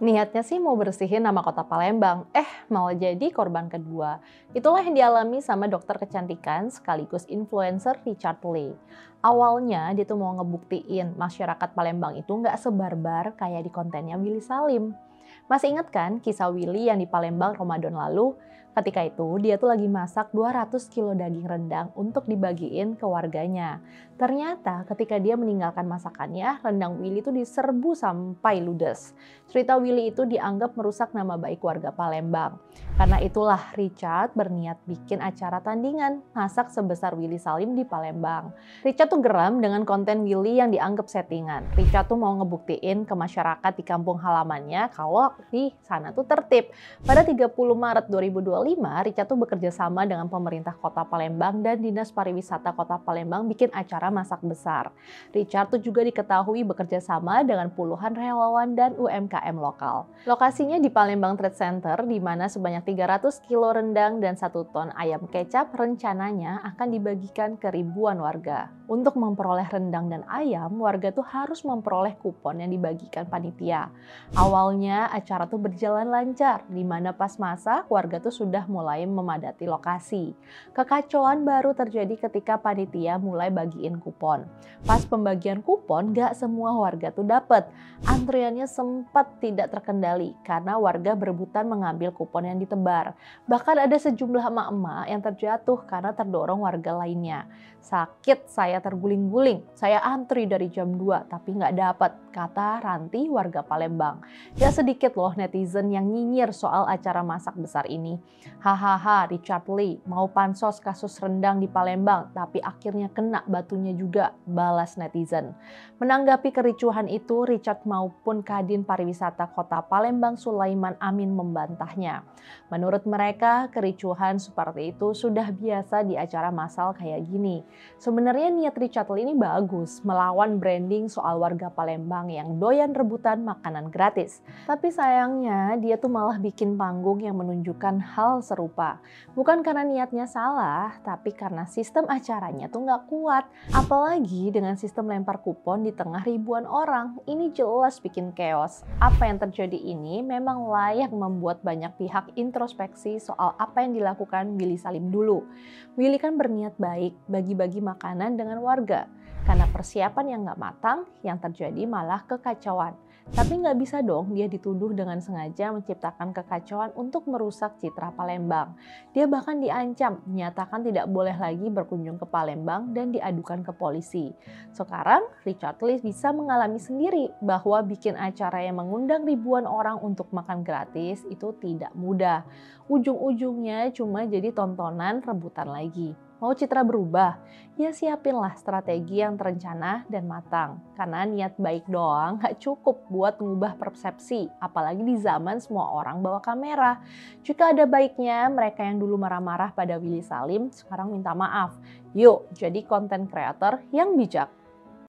Niatnya sih mau bersihin nama kota Palembang, malah jadi korban kedua. Itulah yang dialami sama dokter kecantikan sekaligus influencer Richard Lee. Awalnya dia tuh mau ngebuktiin masyarakat Palembang itu nggak sebarbar kayak di kontennya Willy Salim. Masih ingat kan kisah Willy yang di Palembang Ramadan lalu? Ketika itu dia tuh lagi masak 200 kilo daging rendang untuk dibagiin ke warganya. Ternyata ketika dia meninggalkan masakannya, rendang Willy tuh diserbu sampai ludes. Cerita Willy itu dianggap merusak nama baik warga Palembang. Karena itulah Richard berniat bikin acara tandingan masak sebesar Willy Salim di Palembang. Richard tuh geram dengan konten Willy yang dianggap settingan. Richard tuh mau ngebuktiin ke masyarakat di kampung halamannya kalau di sana tuh tertib. Pada 30 Maret 2025, Richard tuh bekerja sama dengan pemerintah Kota Palembang dan Dinas Pariwisata Kota Palembang bikin acara masak besar. Richard tuh juga diketahui bekerja sama dengan puluhan relawan dan UMKM lokal. Lokasinya di Palembang Trade Center di mana sebanyak 300 kilo rendang dan 1 ton ayam kecap rencananya akan dibagikan ke ribuan warga. Untuk memperoleh rendang dan ayam, warga tuh harus memperoleh kupon yang dibagikan panitia. Awalnya acara tuh berjalan lancar, di mana pas masak warga tuh sudah mulai memadati lokasi. Kekacauan baru terjadi ketika panitia mulai bagiin kupon. Pas pembagian kupon, gak semua warga tuh dapet. Antriannya sempat tidak terkendali karena warga berebutan mengambil kupon yang ditebar. Bahkan ada sejumlah emak-emak yang terjatuh karena terdorong warga lainnya. Sakit saya terguling-guling, saya antri dari jam 2 tapi nggak dapat, kata Ranti warga Palembang. Gak sedikit loh netizen yang nyinyir soal acara masak besar ini. Hahaha, Richard Lee mau pansos kasus rendang di Palembang tapi akhirnya kena batunya juga, balas netizen. Menanggapi kericuhan itu, Richard maupun Kadin Pariwisata Kota Palembang Sulaiman Amin membantahnya. Menurut mereka, kericuhan seperti itu sudah biasa di acara massal kayak gini. Sebenarnya niat Richard Lee ini bagus, melawan branding soal warga Palembang yang doyan rebutan makanan gratis. Tapi sayangnya dia tuh malah bikin panggung yang menunjukkan hal serupa. Bukan karena niatnya salah, tapi karena sistem acaranya tuh nggak kuat. Apalagi dengan sistem lempar kupon di tengah ribuan orang, ini jelas bikin chaos. Apa yang terjadi ini memang layak membuat banyak pihak introspeksi soal apa yang dilakukan Willy Salim dulu. Willy kan berniat baik bagi-bagi makanan dengan warga. Karena persiapan yang nggak matang, yang terjadi malah kekacauan. Tapi nggak bisa dong dia dituduh dengan sengaja menciptakan kekacauan untuk merusak citra Palembang. Dia bahkan diancam, menyatakan tidak boleh lagi berkunjung ke Palembang dan diadukan ke polisi. Sekarang Richard Lee bisa mengalami sendiri bahwa bikin acara yang mengundang ribuan orang untuk makan gratis itu tidak mudah. Ujung-ujungnya cuma jadi tontonan rebutan lagi. Mau citra berubah? Ya siapinlah strategi yang terencana dan matang. Karena niat baik doang gak cukup buat mengubah persepsi, apalagi di zaman semua orang bawa kamera. Jika ada baiknya, mereka yang dulu marah-marah pada Willy Salim sekarang minta maaf. Yuk, jadi konten kreator yang bijak.